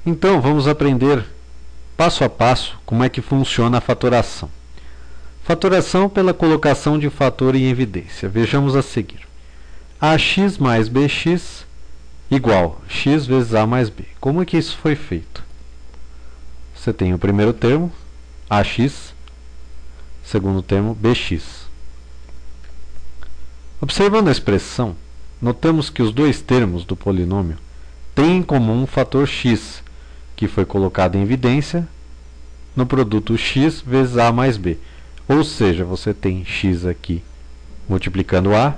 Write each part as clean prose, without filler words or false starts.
Então, vamos aprender passo a passo como é que funciona a fatoração. Fatoração pela colocação de fator em evidência. Vejamos a seguir. AX mais BX igual x vezes A mais B. Como é que isso foi feito? Você tem o primeiro termo, AX, segundo termo, BX. Observando a expressão, notamos que os dois termos do polinômio têm em comum o fator x, que foi colocado em evidência no produto x vezes A mais B. Ou seja, você tem x aqui multiplicando A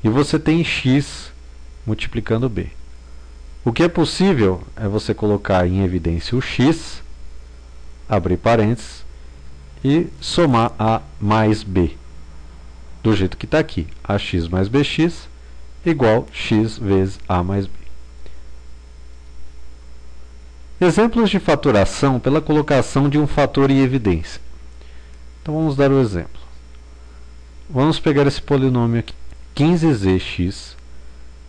e você tem x multiplicando B. O que é possível é você colocar em evidência o x, abrir parênteses, e somar A mais B. Do jeito que está aqui, AX mais BX igual x vezes A mais B. Exemplos de fatoração pela colocação de um fator em evidência. Então vamos dar o exemplo. Vamos pegar esse polinômio aqui, 15zx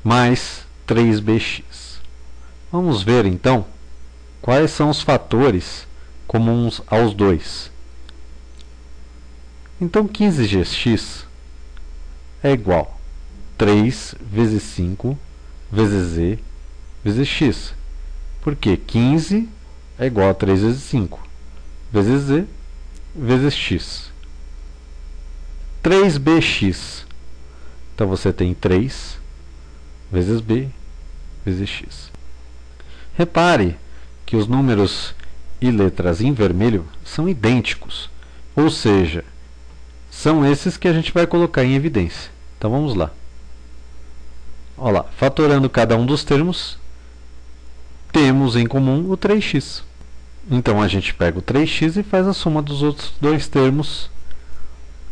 mais 3bx. Vamos ver então quais são os fatores comuns aos dois. Então 15gx é igual a 3 vezes 5 vezes z vezes x. Porque 15 é igual a 3 vezes 5 vezes z vezes x. 3bx. Então você tem 3 vezes b vezes x. Repare que os números e letras em vermelho são idênticos. Ou seja, são esses que a gente vai colocar em evidência. Então vamos lá. Olha lá, fatorando cada um dos termos, temos em comum o 3x. Então a gente pega o 3x e faz a soma dos outros dois termos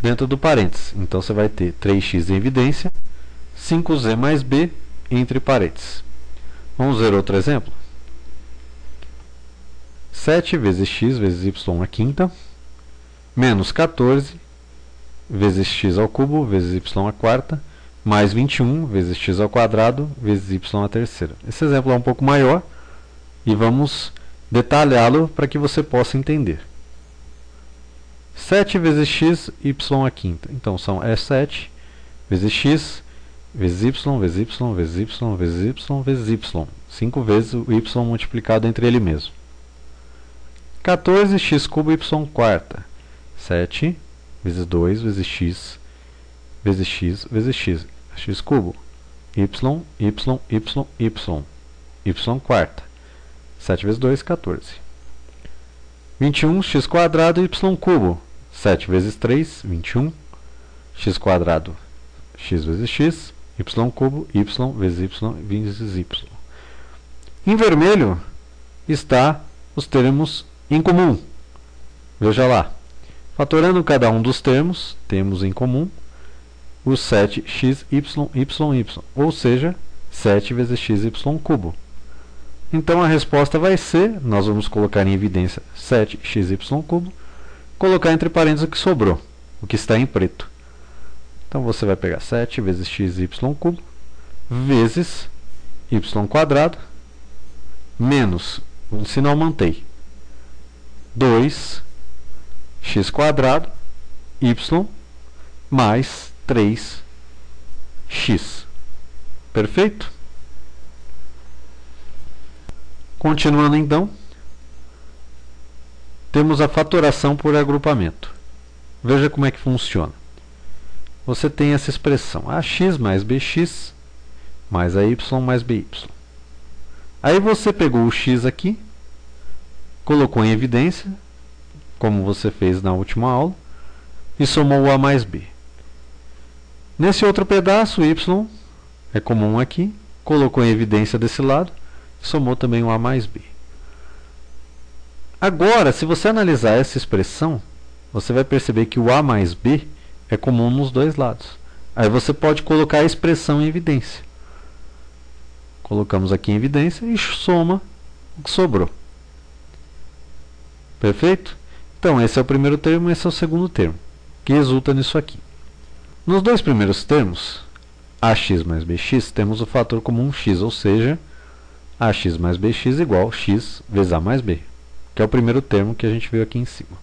dentro do parênteses. Então você vai ter 3x em evidência, 5z mais b entre parênteses. Vamos ver outro exemplo. 7 vezes x vezes y à quinta, menos 14 vezes x ao cubo vezes y à quarta, mais 21 vezes x ao quadrado vezes y à terceira. Esse exemplo é um pouco maior e vamos detalhá-lo para que você possa entender. 7 vezes x, y à quinta. Então, é 7 vezes x, vezes y, vezes y, vezes y, vezes y, vezes y. 5 vezes o y multiplicado entre ele mesmo. 14 x cubo, y quarta. 7 vezes 2, vezes x, vezes x, vezes x. X cubo. Y, y, y, y. Y quarta. 7 vezes 2, 14. 21, x quadrado, y cubo. 7 vezes 3, 21. X quadrado, x vezes x. Y cubo, y vezes y, vezes y. Em vermelho está os termos em comum. Veja lá. Fatorando cada um dos termos, temos em comum os 7x, y, y, y. Ou seja, 7 vezes x, y cubo. Então a resposta vai ser, nós vamos colocar em evidência 7xy cubo, colocar entre parênteses o que sobrou, o que está em preto. Então você vai pegar 7 vezes xy cubo, vezes y quadrado, menos, o sinal mantém, 2x quadrado, y, mais 3x. Perfeito? Continuando então, temos a fatoração por agrupamento. Veja como é que funciona. Você tem essa expressão, ax mais bx mais ay mais by. Aí você pegou o x aqui, colocou em evidência, como você fez na última aula, e somou o a mais b. Nesse outro pedaço, o y é comum aqui, colocou em evidência desse lado, somou também o a mais b. Agora, se você analisar essa expressão, você vai perceber que o a mais b é comum nos dois lados. Aí você pode colocar a expressão em evidência. Colocamos aqui em evidência e soma o que sobrou. Perfeito? Então, esse é o primeiro termo e esse é o segundo termo, que resulta nisso aqui. Nos dois primeiros termos, ax mais bx, temos o fator comum x, ou seja, ax mais bx igual x vezes a mais b, que é o primeiro termo que a gente viu aqui em cima.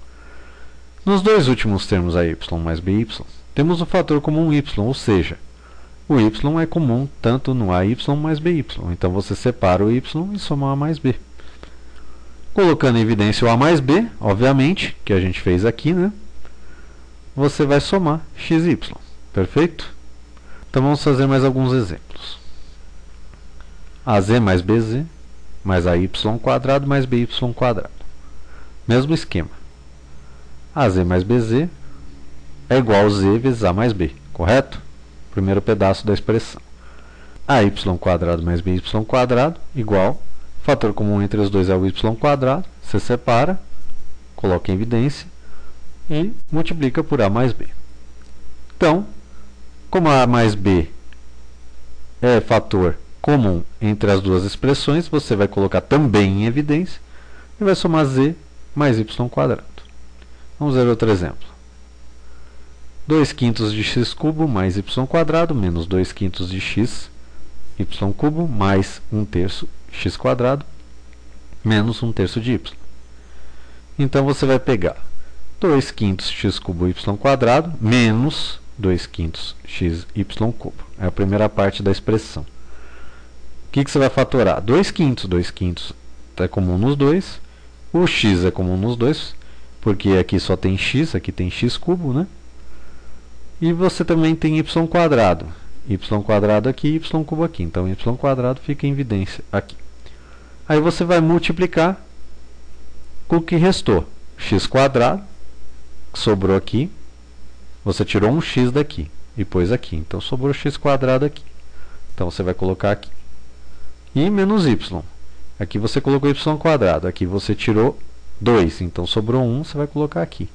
Nos dois últimos termos, a y mais by, temos o fator comum y, ou seja, o y é comum tanto no ay mais by. Então você separa o y e soma o a mais b. Colocando em evidência o a mais b, obviamente, que a gente fez aqui, né? Você vai somar x e y. Perfeito? Então vamos fazer mais alguns exemplos. Az mais bz mais ay quadrado mais by quadrado. Mesmo esquema. Az mais bz é igual a z vezes a mais b, correto? Primeiro pedaço da expressão. Ay quadrado mais by quadrado igual, fator comum entre os dois é o y quadrado, você separa, coloca em evidência e multiplica por a mais b. Então, como a mais b é fator comum entre as duas expressões, você vai colocar também em evidência e vai somar z mais y quadrado. Vamos ver outro exemplo. 2 quintos de x cubo mais y quadrado menos 2 quintos de x y cubo mais 1 terço x quadrado menos 1 terço de y. Então você vai pegar 2 quintos x cubo y quadrado menos 2 quintos x y cubo. É a primeira parte da expressão. O que você vai fatorar? 2 quintos é comum nos dois. O x é comum nos dois, porque aqui só tem x, aqui tem x cubo, né? E você também tem y quadrado. Y quadrado aqui, y cubo aqui. Então, y quadrado fica em evidência aqui. Aí você vai multiplicar com o que restou. X quadrado, que sobrou aqui. Você tirou um x daqui e pôs aqui. Então, sobrou x quadrado aqui. Então, você vai colocar aqui. E menos y. Aqui você colocou y quadrado. Aqui você tirou 2. Então, sobrou 1, você vai colocar aqui.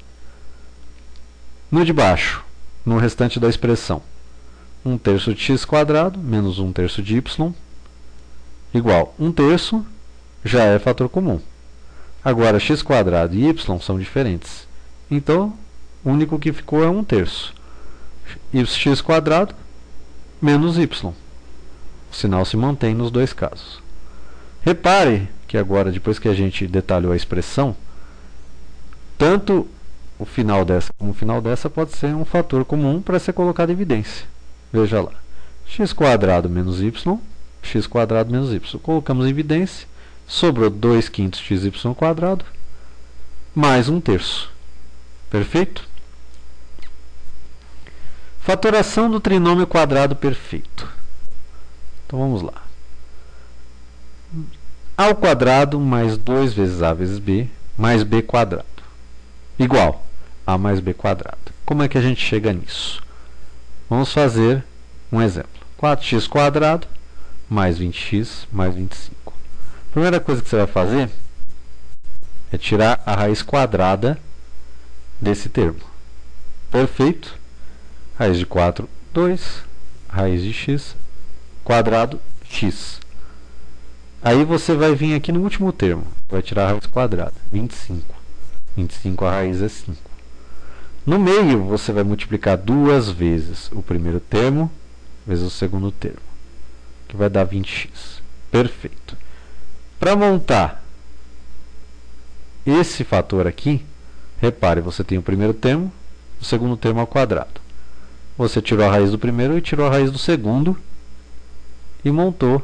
No de baixo, no restante da expressão, 1 terço de x quadrado menos 1 terço de y igual 1 terço já é fator comum. Agora, x quadrado e y são diferentes. Então, o único que ficou é 1 terço. X quadrado menos y. O sinal se mantém nos dois casos. Repare que agora, depois que a gente detalhou a expressão, tanto o final dessa como o final dessa pode ser um fator comum para ser colocado em evidência. Veja lá. X quadrado menos y, x quadrado menos y. Colocamos em evidência, sobrou 2 quintos xy quadrado, mais 1 terço. Perfeito? Fatoração do trinômio quadrado perfeito. Então vamos lá. A ao quadrado mais 2 vezes a vezes b mais b quadrado igual a mais b quadrado. Como é que a gente chega nisso? Vamos fazer um exemplo. 4x quadrado mais 20x mais 25. A primeira coisa que você vai fazer é tirar a raiz quadrada desse termo. Perfeito? Raiz de 4, 2. Raiz de x quadrado, x. Aí você vai vir aqui no último termo. Vai tirar a raiz quadrada, 25. 25 a raiz é 5. No meio, você vai multiplicar duas vezes o primeiro termo vezes o segundo termo, que vai dar 20x. Perfeito. Para montar esse fator aqui, repare, você tem o primeiro termo, o segundo termo ao quadrado. Você tirou a raiz do primeiro e tirou a raiz do segundo e montou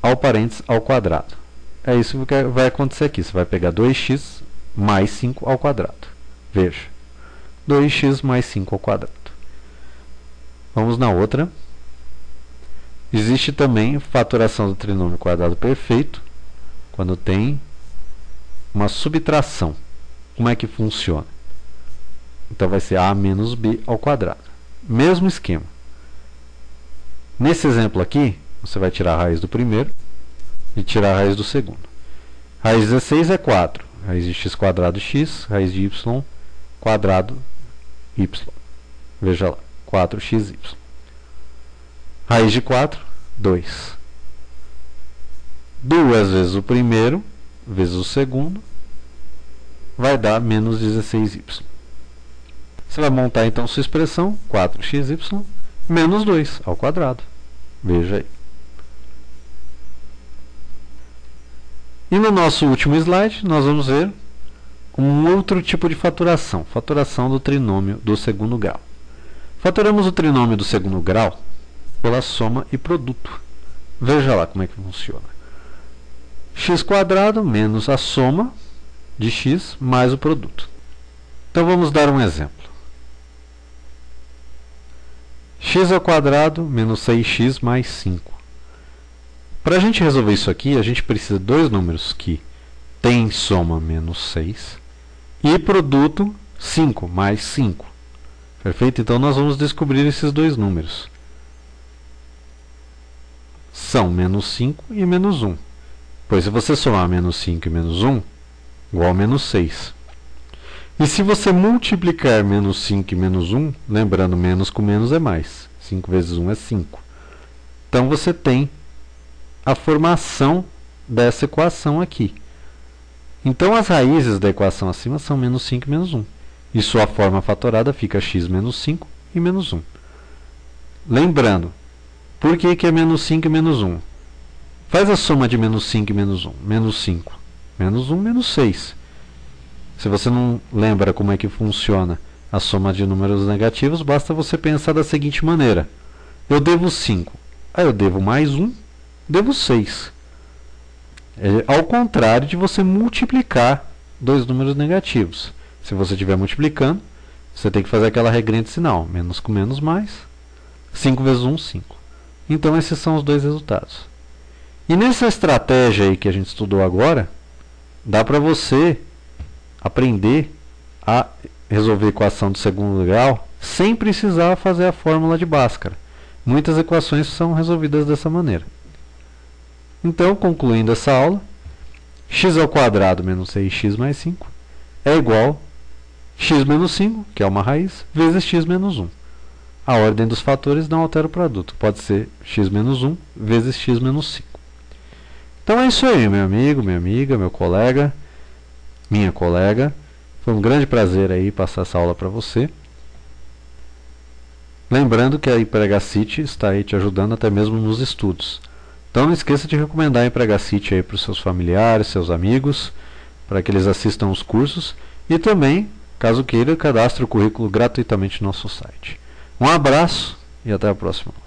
ao parênteses ao quadrado. É isso que vai acontecer aqui. Você vai pegar 2x mais 5 ao quadrado. Veja, 2x mais 5 ao quadrado. Vamos na outra. Existe também fatoração do trinômio quadrado perfeito, quando tem uma subtração. Como é que funciona? Então vai ser a menos b ao quadrado. Mesmo esquema. Nesse exemplo aqui, você vai tirar a raiz do primeiro e tirar a raiz do segundo. Raiz de 16 é 4. Raiz de x quadrado x, raiz de y quadrado y. Veja lá, 4xy. Raiz de 4, 2. Duas vezes o primeiro vezes o segundo vai dar menos 16y. Você vai montar então sua expressão, 4xy menos 2 ao quadrado. Veja aí. E no nosso último slide, nós vamos ver um outro tipo de faturação, faturação do trinômio do segundo grau. Fatoramos o trinômio do segundo grau pela soma e produto. Veja lá como é que funciona. x² menos a soma de x mais o produto. Então vamos dar um exemplo. x² menos 6x mais 5. Para a gente resolver isso aqui, a gente precisa de dois números que têm soma menos 6 e produto 5 mais 5. Perfeito? Então nós vamos descobrir esses dois números. São menos 5 e menos 1. Pois se você somar menos 5 e menos 1, igual a menos 6. E se você multiplicar menos 5 e menos 1, lembrando, menos com menos é mais. 5 vezes 1 é 5. Então você tem a formação dessa equação aqui. Então as raízes da equação acima são menos 5 e menos 1. E sua forma fatorada fica x menos 5 e menos 1. Lembrando, por que é menos 5 e menos 1? Faz a soma de menos 5 e menos 1. Menos 5. Menos 1, menos 6. Se você não lembra como é que funciona a soma de números negativos, basta você pensar da seguinte maneira. Eu devo 5. Aí eu devo mais 1, devo 6. É ao contrário de você multiplicar dois números negativos. Se você estiver multiplicando, você tem que fazer aquela regrinha de sinal. Menos com menos, mais. 5 vezes 1, 5. Então esses são os dois resultados. E nessa estratégia aí que a gente estudou agora, dá para você aprender a resolver a equação do segundo grau sem precisar fazer a fórmula de Bhaskara. Muitas equações são resolvidas dessa maneira. Então, concluindo essa aula, x² menos 6x mais 5 é igual a x menos 5, que é uma raiz, vezes x menos 1. A ordem dos fatores não altera o produto. Pode ser x menos 1 vezes x menos 5. Então é isso aí, meu amigo, minha amiga, meu colega, minha colega. Foi um grande prazer aí passar essa aula para você. Lembrando que a Empregacity está aí te ajudando até mesmo nos estudos. Então não esqueça de recomendar a Empregacity aí para os seus familiares, seus amigos, para que eles assistam os cursos. E também, caso queira, cadastre o currículo gratuitamente no nosso site. Um abraço e até a próxima.